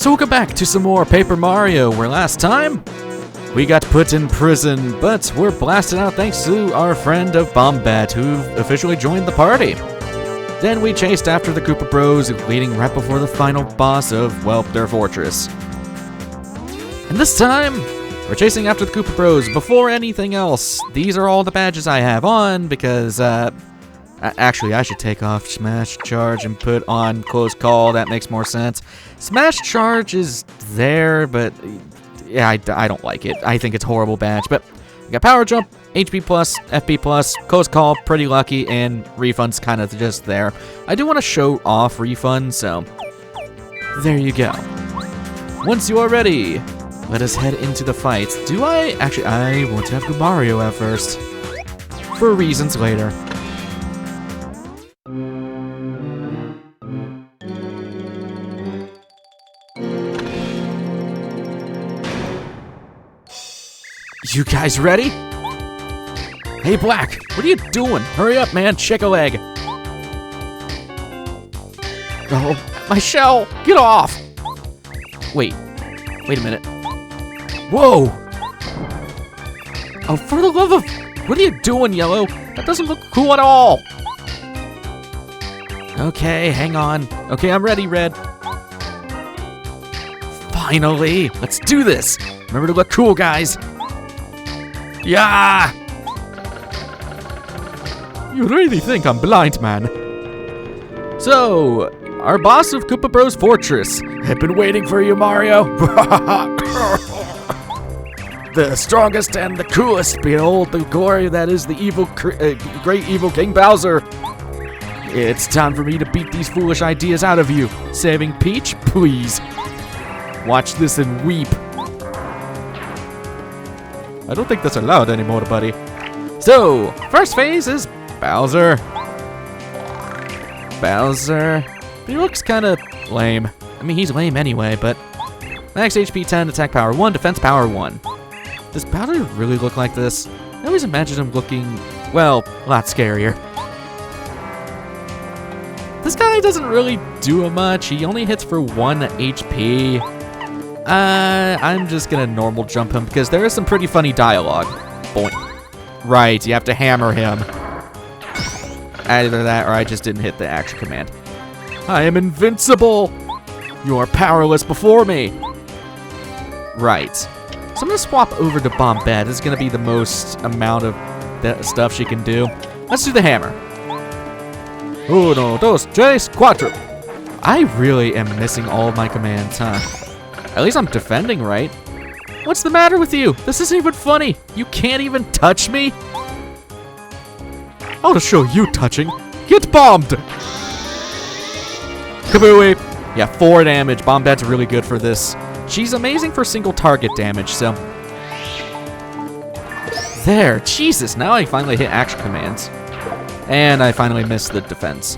So welcome back to some more Paper Mario, where last time we got put in prison, but we're blasted out thanks to our friend of Bombette, who officially joined the party. Then we chased after the Koopa Bros, leading right before the final boss of, well, their fortress. And this time, we're chasing after the Koopa Bros. Before anything else, these are all the badges I have on, because, actually, I should take off Smash Charge and put on Close Call. That makes more sense. Smash Charge is there, but yeah, I don't like it. I think it's a horrible badge. But we got Power Jump, HP Plus, FP Plus, Close Call, Pretty Lucky, and Refund's kind of just there. I do want to show off Refund, so there you go. Once you are ready, let us head into the fight. Actually, I want to have Koopa Mario at first. For reasons later. You guys ready? Hey, Black, what are you doing? Hurry up, man, shake a leg. Oh, my shell, get off! Wait a minute. Whoa! Oh, for the love of... What are you doing, Yellow? That doesn't look cool at all. Okay, hang on. Okay, I'm ready, Red. Finally, let's do this. Remember to look cool, guys. Yeah! You really think I'm blind, man? So, our boss of Koopa Bros Fortress. I've been waiting for you, Mario. The strongest and the coolest. Behold the glory that is the evil, great evil King Bowser. It's time for me to beat these foolish ideas out of you. Saving Peach, please. Watch this and weep. I don't think that's allowed anymore, buddy. So, first phase is Bowser. He looks kind of lame. I mean, he's lame anyway, but max HP 10, attack power 1, defense power 1. Does Bowser really look like this? I always imagine him looking, well, a lot scarier. This guy doesn't really do much. He only hits for 1 HP. I'm just gonna normal jump him because there is some pretty funny dialogue. Boing. Right, you have to hammer him. Either that or I just didn't hit the action command. I am invincible! You are powerless before me! Right. So I'm gonna swap over to Bombette. This is gonna be the most amount of that stuff she can do. Let's do the hammer. Uno, dos, tres, cuatro. I really am missing all of my commands, huh? At least I'm defending right. What's the matter with you? This isn't even funny. You can't even touch me? I'll show you touching. Get bombed! Kabooey! Yeah, 4 damage. Bombette's really good for this. She's amazing for single target damage, so... There, Jesus, now I finally hit action commands. And I finally missed the defense.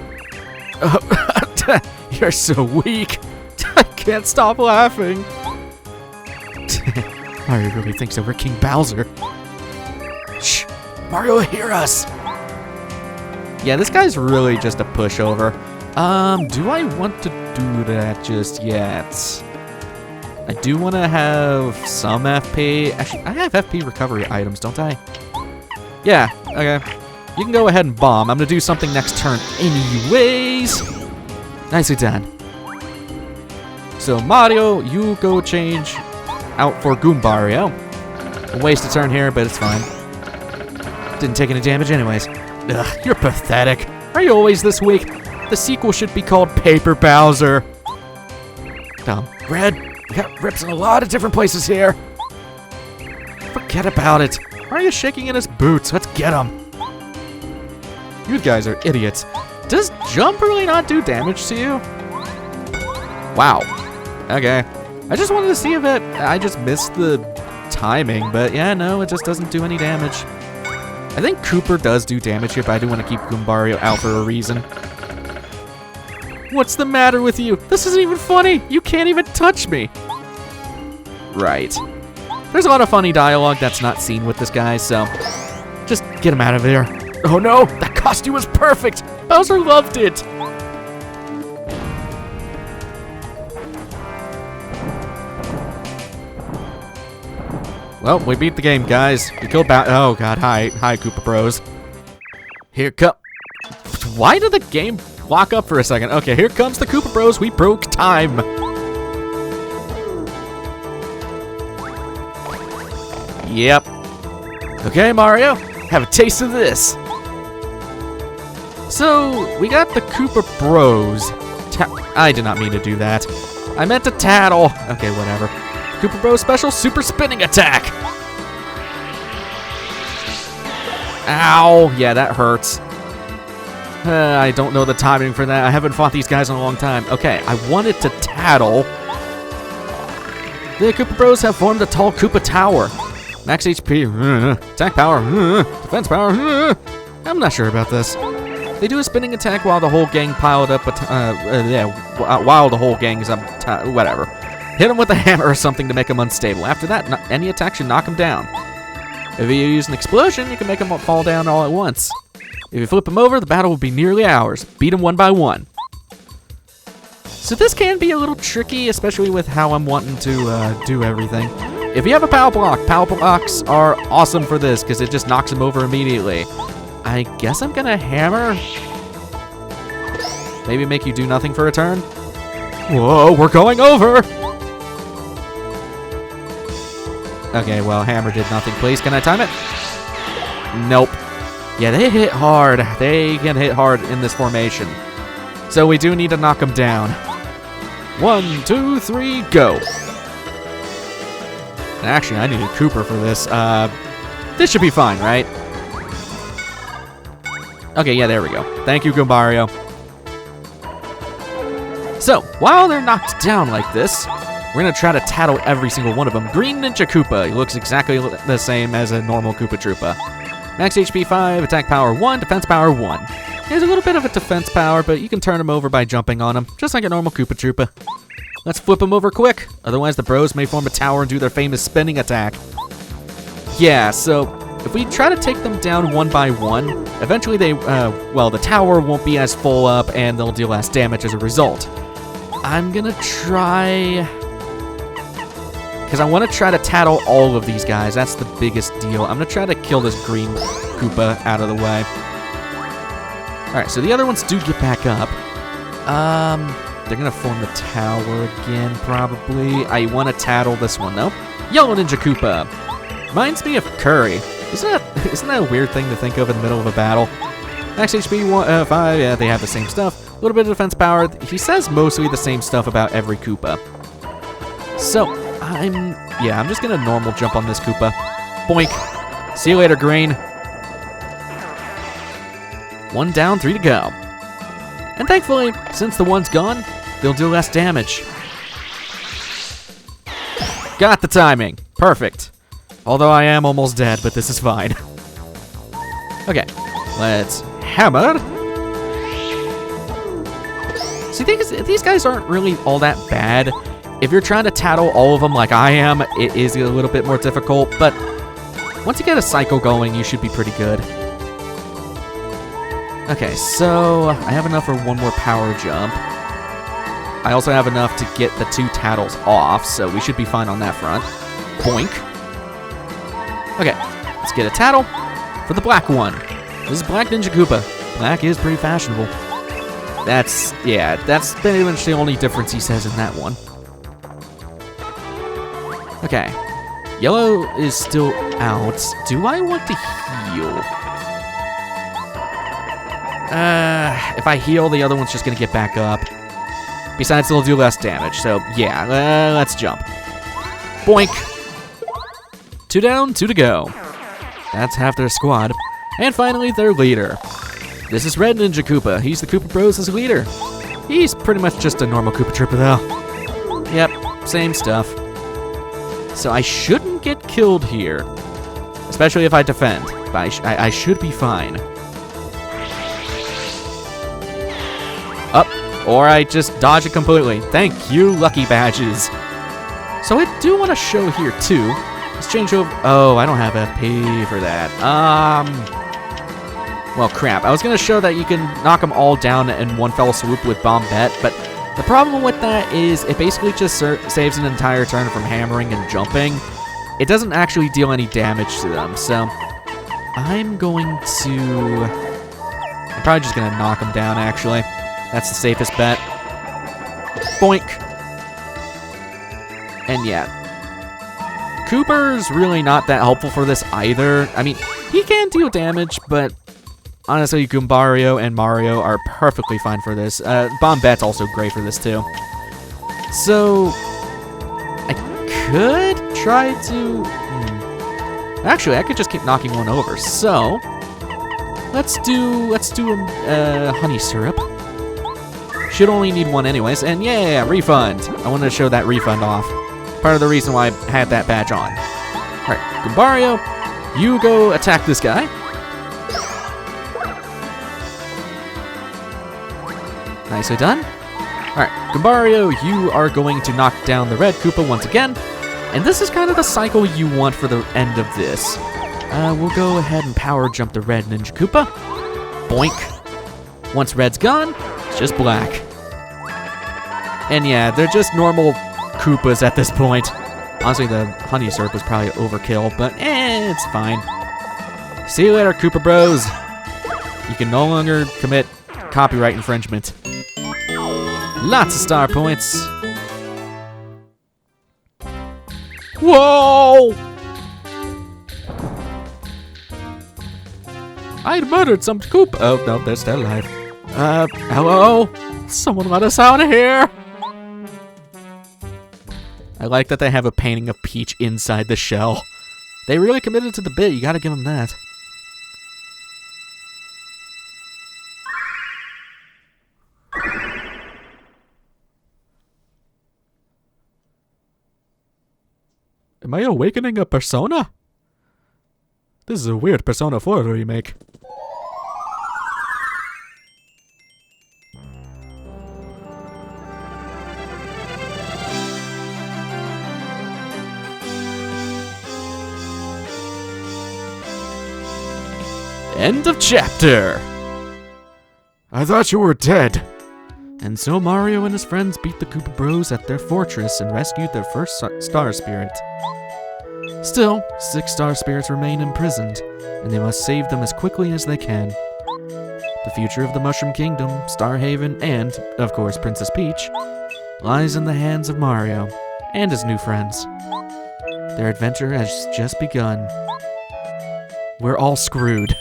You're so weak. I can't stop laughing. Mario really thinks that we're King Bowser. Shh, Mario will hear us. Yeah, this guy's really just a pushover. Do I want to do that just yet? I do want to have some FP. Actually, I have FP recovery items, don't I? Yeah, okay. You can go ahead and bomb. I'm gonna do something next turn anyways. Nicely done. So Mario, you go change out for Goombario. We'll waste a turn here, but it's fine. Didn't take any damage anyways. Ugh, you're pathetic. Are you always this weak? The sequel should be called Paper Bowser. Dumb. Red, we got rips in a lot of different places here. Forget about it. Mario's shaking in his boots. Let's get him. You guys are idiots. Does jump really not do damage to you? Wow. Okay. I just wanted to see if I just missed the timing, but yeah, no, it just doesn't do any damage. I think Cooper does do damage here, but I do want to keep Goombario out for a reason. What's the matter with you? This isn't even funny. You can't even touch me. Right. There's a lot of funny dialogue that's not seen with this guy, so just get him out of there. Oh no, that costume was perfect. Bowser loved it. Well, we beat the game, guys. We killed oh, God. Hi, Koopa Bros. Here come... Why did the game lock up for a second? Okay, here comes the Koopa Bros. We broke time. Yep. Okay, Mario. Have a taste of this. So, we got the Koopa Bros. I did not mean to do that. I meant to tattle. Okay, whatever. Koopa Bros special super spinning attack. Ow. Yeah, that hurts. I don't know the timing for that. I haven't fought these guys in a long time. Okay, I wanted to tattle. The Koopa Bros have formed a tall Koopa Tower. Max HP, attack power, defense power. I'm not sure about this. They do a spinning attack while the whole gang piled up. While the whole gang is up. Whatever. Hit them with a hammer or something to make them unstable. After that, any attack should knock them down. If you use an explosion, you can make them fall down all at once. If you flip them over, the battle will be nearly ours. Beat them one by one. So this can be a little tricky, especially with how I'm wanting to do everything. If you have a power blocks are awesome for this because it just knocks them over immediately. I guess I'm gonna hammer. Maybe make you do nothing for a turn. Whoa, we're going over. Okay, well, hammer did nothing. Please, can I time it? Nope. Yeah, they hit hard. They can hit hard in this formation. So we do need to knock them down. 1, 2, 3, go. And actually, I need a Kooper for this. This should be fine, right? Okay, yeah, there we go. Thank you, Mario. So, while they're knocked down like this, we're going to try to tattle every single one of them. Green Ninja Koopa. He looks exactly the same as a normal Koopa Troopa. Max HP 5, attack power 1, defense power 1. He has a little bit of a defense power, but you can turn him over by jumping on him, just like a normal Koopa Troopa. Let's flip him over quick, otherwise the bros may form a tower and do their famous spinning attack. Yeah, so if we try to take them down one by one, eventually the tower won't be as full up and they'll deal less damage as a result. I'm gonna try... because I want to try to tattle all of these guys. That's the biggest deal. I'm going to try to kill this green Koopa out of the way. Alright, so the other ones do get back up. They're going to form the tower again, probably. I want to tattle this one, though. Yellow Ninja Koopa. Reminds me of Curry. Isn't that a weird thing to think of in the middle of a battle? Max HP 5, yeah, they have the same stuff. A little bit of defense power. He says mostly the same stuff about every Koopa. So... I'm just gonna normal jump on this Koopa. Boink. See you later, green. 1 down, 3 to go. And thankfully, since the 1's gone, they'll do less damage. Got the timing. Perfect. Although I am almost dead, but this is fine. Okay, let's hammer. See, these guys aren't really all that bad. If you're trying to tattle all of them like I am, it is a little bit more difficult, but once you get a cycle going, you should be pretty good. Okay, so I have enough for 1 more power jump. I also have enough to get the 2 tattles off, so we should be fine on that front. Boink. Okay, let's get a tattle for the black one. This is Black Ninja Koopa. Black is pretty fashionable. That's pretty much the only difference he says in that one. Okay, yellow is still out. Do I want to heal? If I heal, the other one's just gonna get back up. Besides, it'll do less damage, so yeah, let's jump. Boink! 2 down, 2 to go. That's half their squad. And finally, their leader. This is Red Ninja Koopa. He's the Koopa Bros' leader. He's pretty much just a normal Koopa Troopa, though. Yep, same stuff. So I shouldn't get killed here, especially if I defend, but I should be fine. Up, or I just dodge it completely. Thank you, lucky badges. So I do want to show here too. Let's change over. Oh, I don't have FP for that. Well, crap. I was gonna show that you can knock them all down in one fell swoop with Bombette, but the problem with that is it basically just saves an entire turn from hammering and jumping. it doesn't actually deal any damage to them. So I'm probably just gonna knock them down, actually. That's the safest bet. Boink. And yeah. Koopa's really not that helpful for this either. I mean, he can deal damage, but honestly, Goombario and Mario are perfectly fine for this. Bombette's also great for this too. So I could try to... Actually, I could just keep knocking one over. So let's do honey syrup. Should only need one anyways. And yeah, refund. I wanted to show that refund off. Part of the reason why I had that badge on. Alright, Goombario, you go attack this guy. Nicely done. Alright, Goombario, you are going to knock down the red Koopa once again. And this is kind of the cycle you want for the end of this. We'll go ahead and power jump the red Ninja Koopa. Boink. Once red's gone, it's just black. And yeah, they're just normal Koopas at this point. Honestly, the honey syrup was probably overkill, but it's fine. See you later, Koopa Bros. You can no longer commit copyright infringement. Lots of star points. Whoa! I'd murdered some Koopa. Oh, no, they're still alive. Hello? Someone let us out of here! I like that they have a painting of Peach inside the shell. They really committed to the bit, you gotta give them that. Am I awakening a persona? This is a weird Persona 4 remake. End of chapter! I thought you were dead. And so Mario and his friends beat the Koopa Bros at their fortress and rescued their first star spirit. Still, 6 star spirits remain imprisoned, and they must save them as quickly as they can. The future of the Mushroom Kingdom, Starhaven, and, of course, Princess Peach, lies in the hands of Mario and his new friends. Their adventure has just begun. We're all screwed.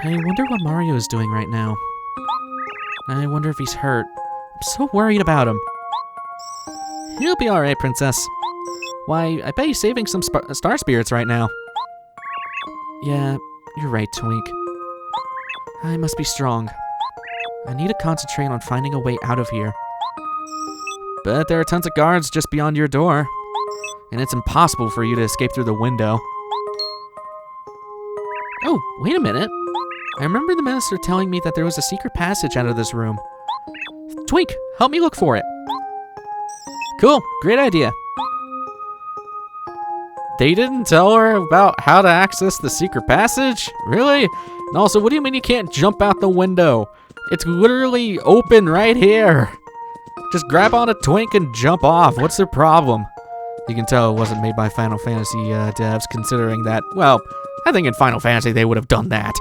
I wonder what Mario is doing right now. I wonder if he's hurt. I'm so worried about him. He'll be alright, Princess. Why, I bet he's saving some star spirits right now. Yeah, you're right, Twink. I must be strong. I need to concentrate on finding a way out of here. But there are tons of guards just beyond your door, and it's impossible for you to escape through the window. Oh, wait a minute. I remember the minister telling me that there was a secret passage out of this room. Twink, help me look for it. Cool, great idea. They didn't tell her about how to access the secret passage? Really? And also, what do you mean you can't jump out the window? It's literally open right here. Just grab on a Twink and jump off. What's their problem? You can tell it wasn't made by Final Fantasy devs, considering that, well, I think in Final Fantasy they would have done that.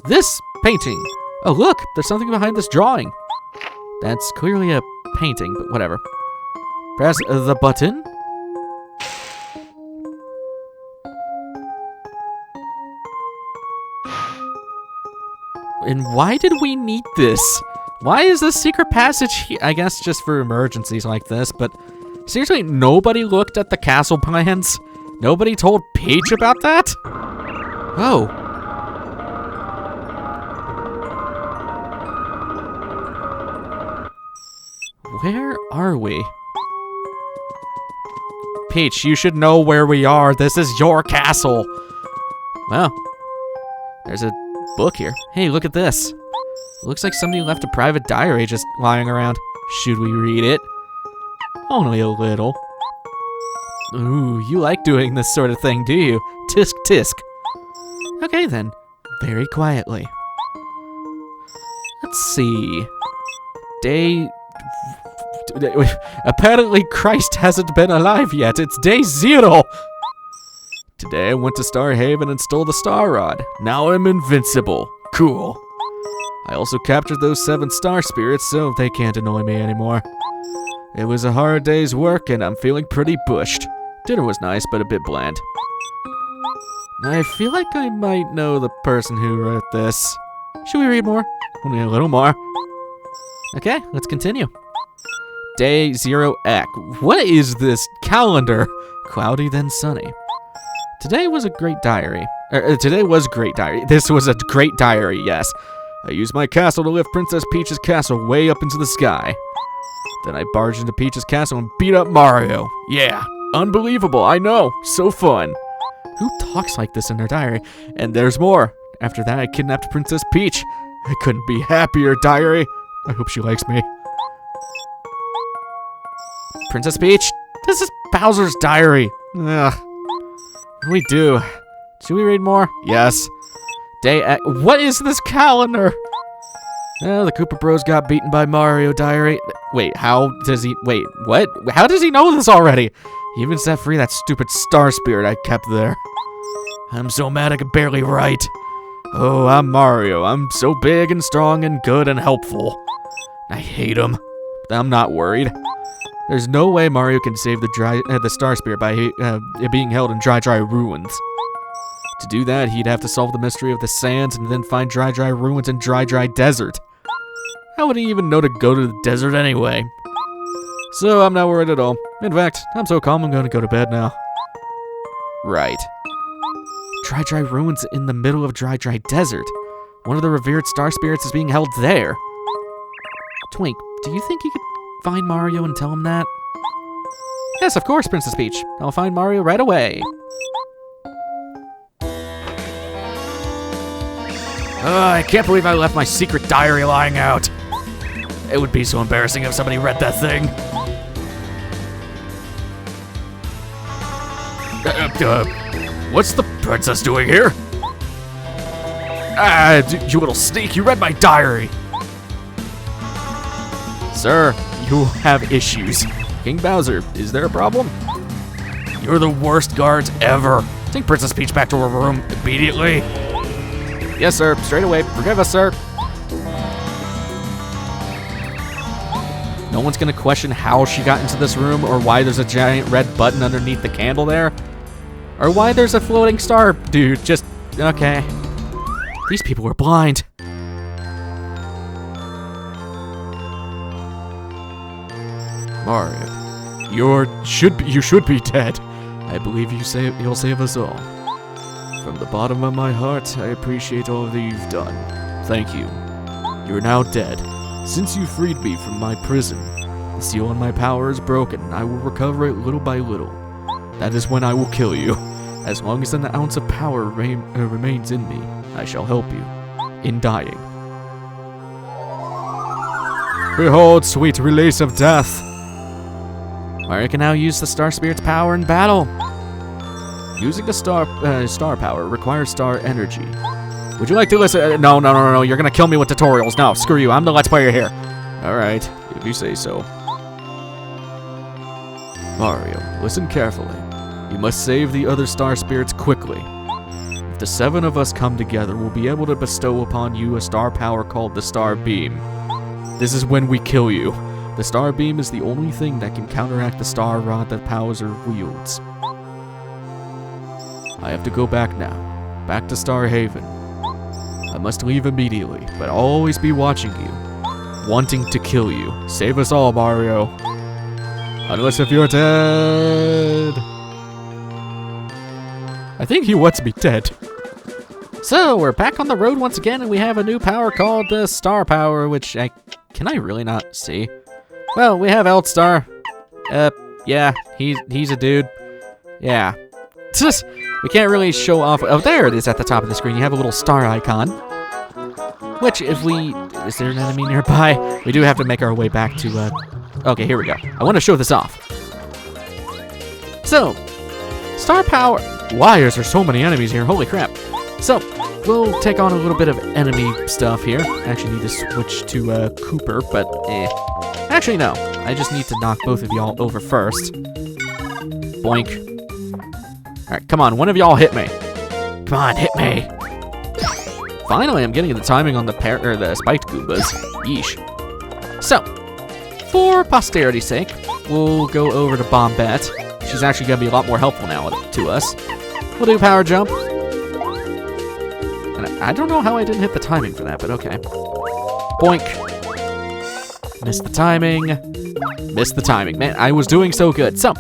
This painting. Oh, look, there's something behind this drawing. That's clearly a painting, but whatever. Press the button. And why did we need this? Why is this secret passage here? I guess just for emergencies like this, but seriously, nobody looked at the castle plans? Nobody told Peach about that? Oh. Where are we? Peach, you should know where we are. This is your castle. Well, there's a book here. Hey, look at this. It looks like somebody left a private diary just lying around. Should we read it? Only a little. Ooh, you like doing this sort of thing, do you? Tisk tisk. Okay then, very quietly. Let's see. Day... Apparently Christ hasn't been alive yet. It's day 0. Today I went to Star Haven and stole the Star Rod. Now I'm invincible. Cool. I also captured those 7 star spirits, so they can't annoy me anymore. It was a hard day's work, and I'm feeling pretty bushed. Dinner was nice, but a bit bland. I feel like I might know the person who wrote this. Should we read more? Only a little more. Okay, let's continue. Day 0-Ek. What is this calendar? Cloudy then sunny. Today was a great diary. Today was great diary. This was a great diary, yes. I used my castle to lift Princess Peach's castle way up into the sky. Then I barged into Peach's castle and beat up Mario. Yeah, unbelievable, I know. So fun. Who talks like this in their diary? And there's more. After that, I kidnapped Princess Peach. I couldn't be happier, diary. I hope she likes me. Princess Peach? This is Bowser's diary. Ugh. We do. Should we read more? Yes. Day... What is this calendar? The Koopa Bros got beaten by Mario diary. Wait, how does he... Wait, what? How does he know this already? He even set free that stupid star spirit I kept there. I'm so mad I could barely write. Oh, I'm Mario. I'm so big and strong and good and helpful. I hate him. But I'm not worried. There's no way Mario can save the star spirit by it being held in Dry Ruins. To do that, he'd have to solve the mystery of the sands and then find Dry Ruins in Dry Desert. How would he even know to go to the desert anyway? So I'm not worried at all. In fact, I'm so calm I'm going to go to bed now. Right. Dry Ruins in the middle of Dry Desert. One of the revered star spirits is being held there. Twink, do you think you could find Mario and tell him that? Yes, of course, Princess Peach. I'll find Mario right away. I can't believe I left my secret diary lying out. It would be so embarrassing if somebody read that thing. What's the princess doing here? You little sneak, you read my diary. Sir, you have issues. King Bowser, is there a problem? You're the worst guards ever. Take Princess Peach back to her room immediately. Yes, sir. Straight away. Forgive us, sir. No one's gonna question how she got into this room, or why there's a giant red button underneath the candle there, or why there's a floating star. Dude, just... okay. These people are blind. Mario, you should be dead. I believe you'll save us all. From the bottom of my heart, I appreciate all that you've done. Thank you. You're now dead. Since you freed me from my prison, the seal on my power is broken. I will recover it little by little. That is when I will kill you. As long as an ounce of power remains in me, I shall help you in dying. Behold, sweet release of death. Mario can now use the Star Spirit's power in battle. Using the star power requires star energy. Would you like to listen? No. You're gonna kill me with tutorials. No, screw you. I'm the Let's Player here. Alright, if you say so. Mario, listen carefully. You must save the other star spirits quickly. If the 7 of us come together, we'll be able to bestow upon you a star power called the Star Beam. This is when we kill you. The Star Beam is the only thing that can counteract the Star Rod that Bowser wields. I have to go back now. Back to Star Haven. I must leave immediately, but I'll always be watching you. Wanting to kill you. Save us all, Mario. Unless if you're dead. I think he wants me dead. So, we're back on the road once again, and we have a new power called the Star Power, which can I really not see? Well, we have Eldstar. Yeah, he's a dude. Yeah. We can't really show off. Oh, there it is at the top of the screen. You have a little star icon. Which, if we... Is there an enemy nearby? We do have to make our way back to... Okay, here we go. I want to show this off. So, star power. Why is there so many enemies here? Holy crap. So, we'll take on a little bit of enemy stuff here. I actually need to switch to Cooper, but Actually, no. I just need to knock both of y'all over first. Boink. Alright, come on. One of y'all hit me. Come on, hit me. Finally, I'm getting the timing on the spiked Goombas. Yeesh. So, for posterity's sake, we'll go over to Bombette. She's actually going to be a lot more helpful now to us. We'll do power jump. And I don't know how I didn't hit the timing for that, but okay. Boink. Missed the timing. Missed the timing. Man, I was doing so good. So,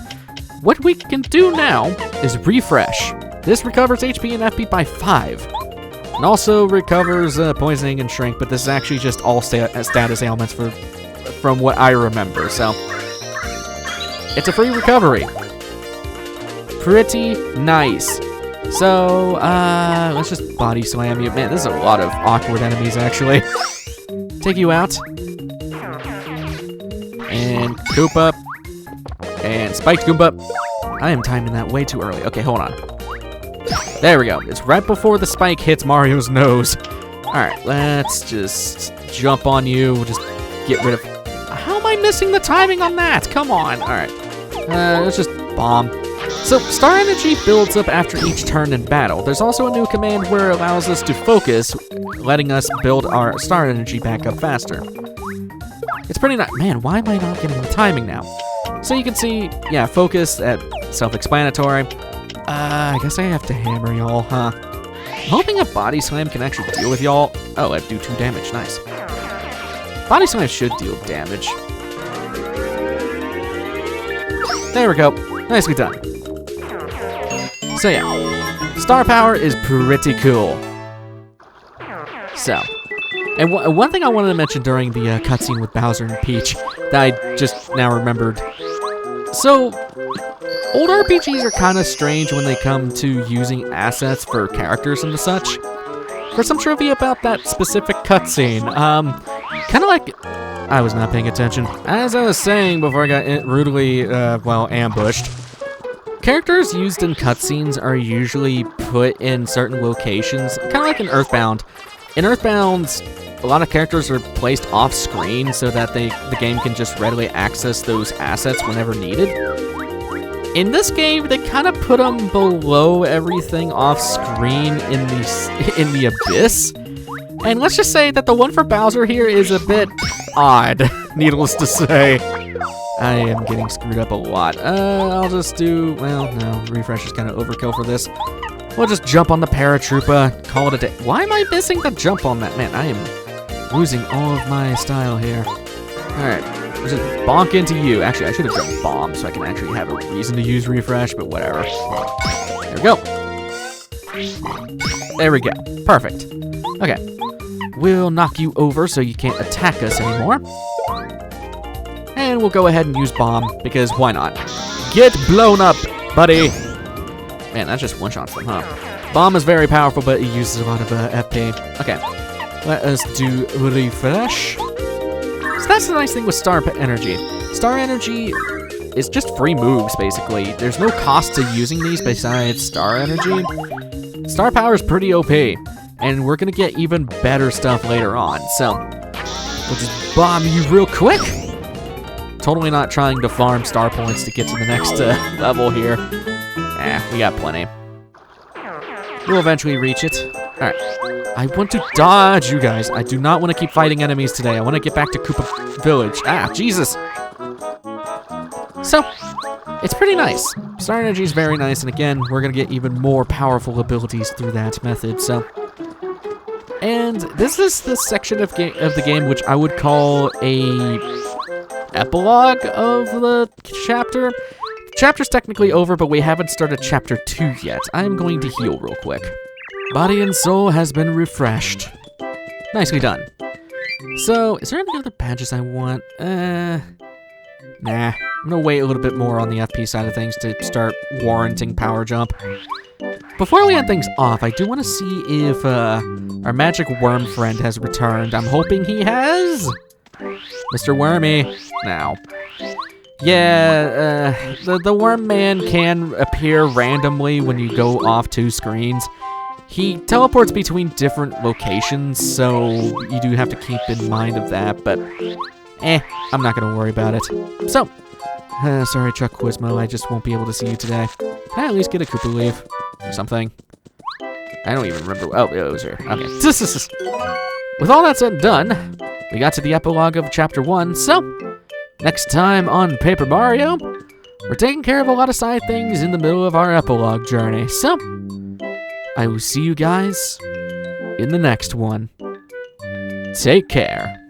what we can do now is refresh. This recovers HP and FP by 5. And also recovers poisoning and shrink, but this is actually just all status ailments from what I remember, so. It's a free recovery. Pretty nice. So, let's just body slam you. Man, this is a lot of awkward enemies, actually. Take you out. And Koopa. And Spiked Goomba. I am timing that way too early. Okay, hold on. There we go. It's right before the spike hits Mario's nose. Alright, let's just jump on you. We'll just get rid of... How am I missing the timing on that? Come on. Alright. Let's just bomb. So, star energy builds up after each turn in battle. There's also a new command where it allows us to focus, letting us build our star energy back up faster. It's pretty nice. Man, why am I not getting the timing now? So you can see, yeah, focus at self-explanatory. I guess I have to hammer y'all, huh? I'm hoping a body slam can actually deal with y'all. Oh, I do 2 damage. Nice. Body slam should deal damage. There we go. Nicely done. So yeah, star power is pretty cool. So, and one thing I wanted to mention during the cutscene with Bowser and Peach that I just now remembered. So, old RPGs are kind of strange when they come to using assets for characters and such. For some trivia about that specific cutscene, kind of like... I was not paying attention. As I was saying before I got rudely, ambushed, characters used in cutscenes are usually put in certain locations, kind of like in Earthbound. In Earthbound, a lot of characters are placed off-screen so that the game can just readily access those assets whenever needed. In this game, they kind of put them below everything off-screen in the abyss. And let's just say that the one for Bowser here is a bit odd, needless to say. I am getting screwed up a lot. I'll just do... Well, no, refresh is kind of overkill for this. We'll just jump on the Paratroopa, call it a day. Why am I missing the jump on that? Man, I am losing all of my style here. Alright, let's just bonk into you. Actually, I should have done bomb so I can actually have a reason to use refresh, but whatever. There we go. There we go. Perfect. Okay. We'll knock you over so you can't attack us anymore. And we'll go ahead and use bomb, because why not? Get blown up, buddy! Man, that's just one-shots them, huh? Bomb is very powerful, but it uses a lot of FP. Okay, let us do refresh. So that's the nice thing with Star Energy. Star Energy is just free moves, basically. There's no cost to using these besides Star Energy. Star Power is pretty OP, and we're gonna get even better stuff later on, so we'll just bomb you real quick. Totally not trying to farm star points to get to the next level here. We got plenty. We'll eventually reach it. Alright. I want to dodge you guys. I do not want to keep fighting enemies today. I want to get back to Koopa Village. Ah, Jesus. So, it's pretty nice. Star Energy is very nice, and again, we're going to get even more powerful abilities through that method, so... And this is the section of the game which I would call a epilogue of the chapter. The chapter's technically over, but we haven't started chapter 2 yet. I'm going to heal real quick. Body and soul has been refreshed. Nicely done. So, is there any other badges I want? Nah. I'm gonna wait a little bit more on the FP side of things to start warranting power jump. Before we end things off, I do want to see if our magic worm friend has returned. I'm hoping he has. Mr. Wormy. Now, Yeah, the worm man can appear randomly when you go off 2 screens. He teleports between different locations, so you do have to keep in mind of that, but I'm not gonna worry about it. So, sorry Chuck Quizmo, I just won't be able to see you today. Can I at least get a Koopa leaf or something? I don't even remember. Oh, it was here. Okay. With all that said and done, we got to the epilogue of Chapter 1, so next time on Paper Mario, we're taking care of a lot of side things in the middle of our epilogue journey. So, I will see you guys in the next one. Take care.